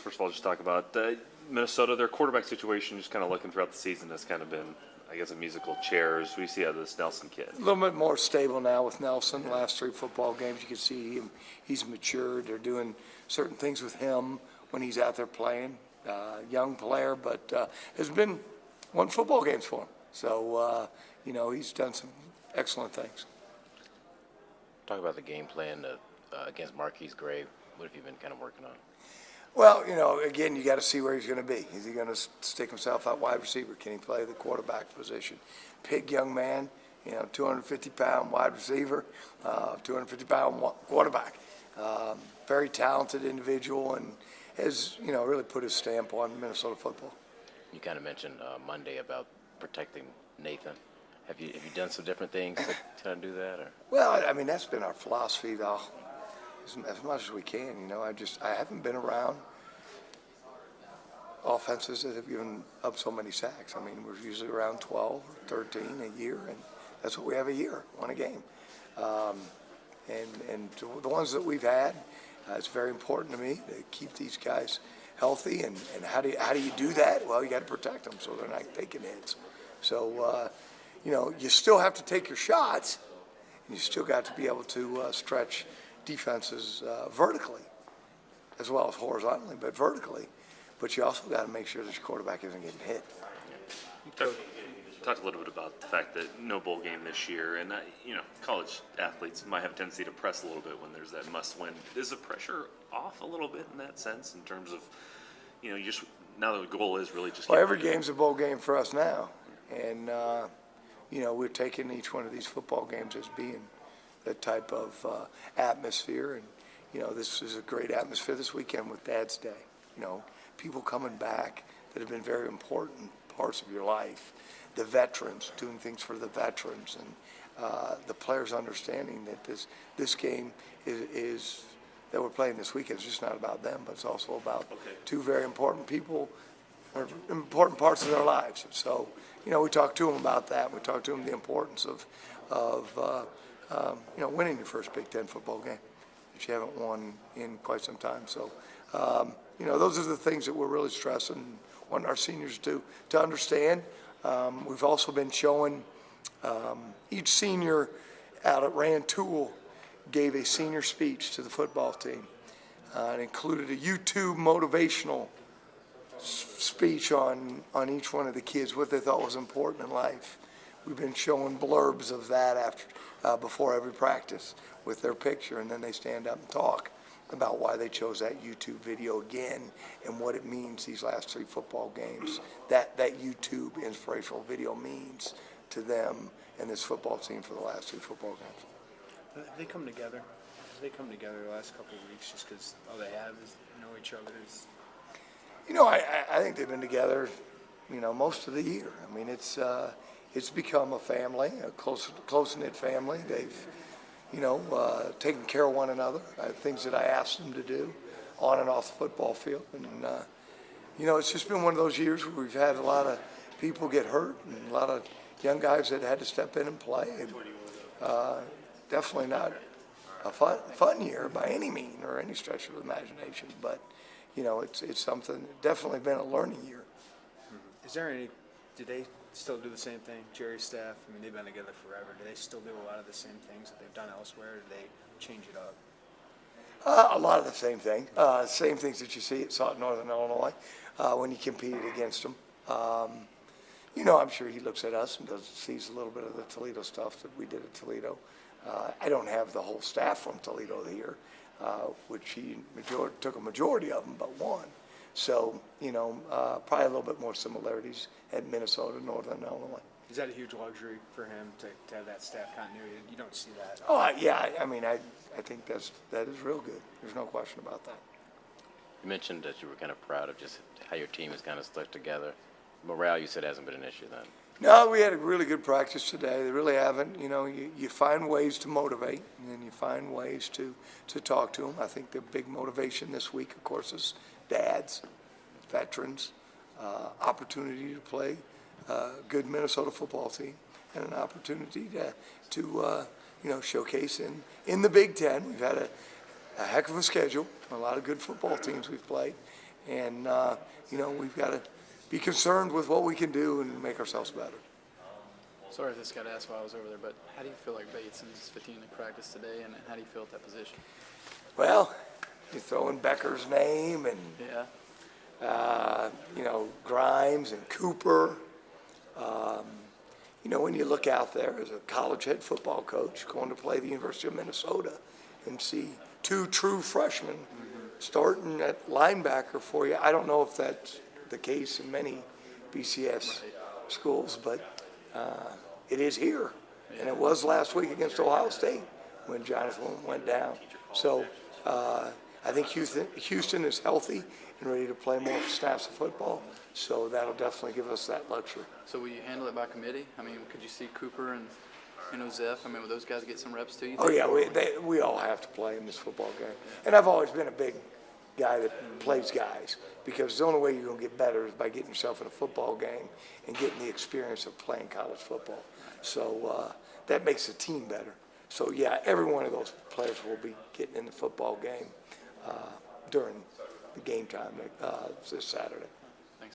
first of all, just talk about Minnesota. Their quarterback situation, just kind of looking throughout the season, has kind of been, I guess, a musical chairs. What do you see out of this Nelson kid? A little bit more stable now with Nelson. Last 3 football games, you can see he's matured. They're doing certain things with him when he's out there playing. Young player, but has been won football games for him. So, he's done some excellent things. Talk about the game plan against Marquise Gray. What have you been kind of working on? Well, again, you got to see where he's going to be. Is he going to stick himself out wide receiver? Can he play the quarterback position? Big young man, 250-pound wide receiver, 250-pound quarterback. Very talented individual and has, really put his stamp on Minnesota football. You kind of mentioned Monday about protecting Nathan. Have you done some different things to kind of do that? Or? Well, I mean, that's been our philosophy, though, as much as we can. I haven't been around offenses that have given up so many sacks. I mean, we're usually around 12 or 13 a year, and that's what we have a year, one a game. And the ones that we've had, it's very important to me to keep these guys healthy. And how do you do that? Well, you got to protect them so they're not taking hits. So, you still have to take your shots. And you still got to be able to stretch defenses vertically as well as horizontally, but vertically. But you also got to make sure that your quarterback isn't getting hit. Talked a little bit about the fact that no bowl game this year, and college athletes might have a tendency to press a little bit when there's that must-win. Is the pressure off a little bit in that sense, in terms of, you just now the goal is really just. Well, every game's a bowl game for us now, and we're taking each one of these football games as being that type of atmosphere, and this is a great atmosphere this weekend with Dad's Day. People coming back that have been very important parts of your life. The veterans, doing things for the veterans, and the players understanding that this game is that we're playing this weekend is just not about them, but it's also about two very important people, or important parts of their lives. So, we talk to them about that. We talk to them the importance of winning your first Big Ten football game that you haven't won in quite some time. So, those are the things that we're really stressing and wanting our seniors to understand. We've also been showing each senior out at Rantoul gave a senior speech to the football team. It included a YouTube motivational speech on each one of the kids, what they thought was important in life. We've been showing blurbs of that before every practice with their picture, and then they stand up and talk about why they chose that YouTube video again and what it means these last 3 football games. That YouTube inspirational video means to them and this football team for the last 3 football games. They come together. They come together the last couple of weeks just because all they have is know each other. I think they've been together, most of the year. I mean, it's become a family, a close-knit family. They've taking care of one another, things that I asked them to do on and off the football field. And, it's just been one of those years where we've had a lot of people get hurt and a lot of young guys that had to step in and play. And definitely not a fun year by any mean or any stretch of the imagination. But, it's something, definitely been a learning year. Is there do they still do the same thing, Jerry's staff? I mean, they've been together forever. Do they still do a lot of the same things that they've done elsewhere, or do they change it up? A lot of the same thing. Same things that you see at Northern Illinois when you competed against them. I'm sure he looks at us and sees a little bit of the Toledo stuff that we did at Toledo. I don't have the whole staff from Toledo here, which he took a majority of them, but one. So, probably a little bit more similarities at Minnesota, Northern Illinois. Is that a huge luxury for him to have that staff continuity? You don't see that. Oh, yeah. I mean, I think that is real good. There's no question about that. You mentioned that you were kind of proud of just how your team is kind of stuck together. Morale, you said, hasn't been an issue then. No, we had a really good practice today. They really haven't. You find ways to motivate, and you find ways to talk to them. I think the big motivation this week, of course, is dads, veterans, opportunity to play a good Minnesota football team, and an opportunity to showcase in the Big Ten. We've had a heck of a schedule, a lot of good football teams we've played, And, we've got to be concerned with what we can do and make ourselves better. Sorry if this got asked while I was over there, but how do you feel like Bateson's fitting in practice today, and how do you feel at that position? Well, you throw in Becker's name and, Yeah. Grimes and Cooper. When you look out there as a college head football coach going to play the University of Minnesota and see two true freshmen starting at linebacker for you, I don't know if that's the case in many BCS schools, but it is here. And it was last week against Ohio State when Jonathan went down. So I think Houston is healthy and ready to play more snaps of football. So that'll definitely give us that luxury. So will you handle it by committee? I mean, could you see Cooper and Zeph? I mean, will those guys get some reps too? You Oh, think? yeah, we all have to play in this football game. And I've always been a big guy that plays guys, because the only way you're going to get better is by getting yourself in a football game and getting the experience of playing college football. So that makes the team better. So, yeah, every one of those players will be getting in the football game during the game time this Saturday.